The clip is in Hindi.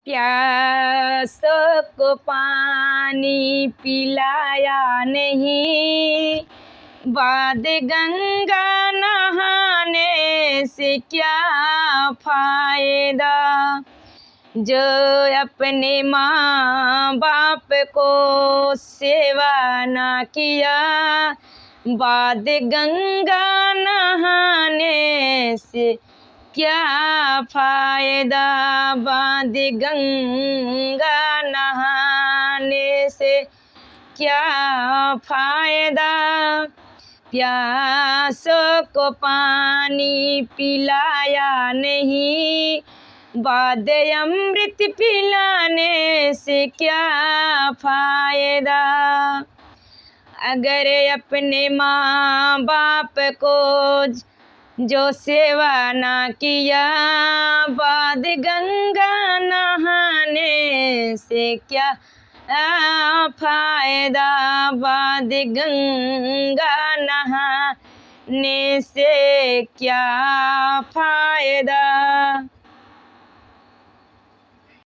प्यासों को पानी पिलाया नहीं, बाद गंगा नहाने से क्या फायदा। जो अपने माँ बाप को सेवा ना किया, बाद गंगा नहाने से क्या फायदा। बाद गंगा नहाने से क्या फायदा। प्यासों को पानी पिलाया नहीं, बाद अमृत पिलाने से क्या फायदा। अगर अपने माँ बाप को जो सेवा ना किया, बाद गंगा नहाने से क्या फायदा। बाद गंगा नहाने से क्या फायदा।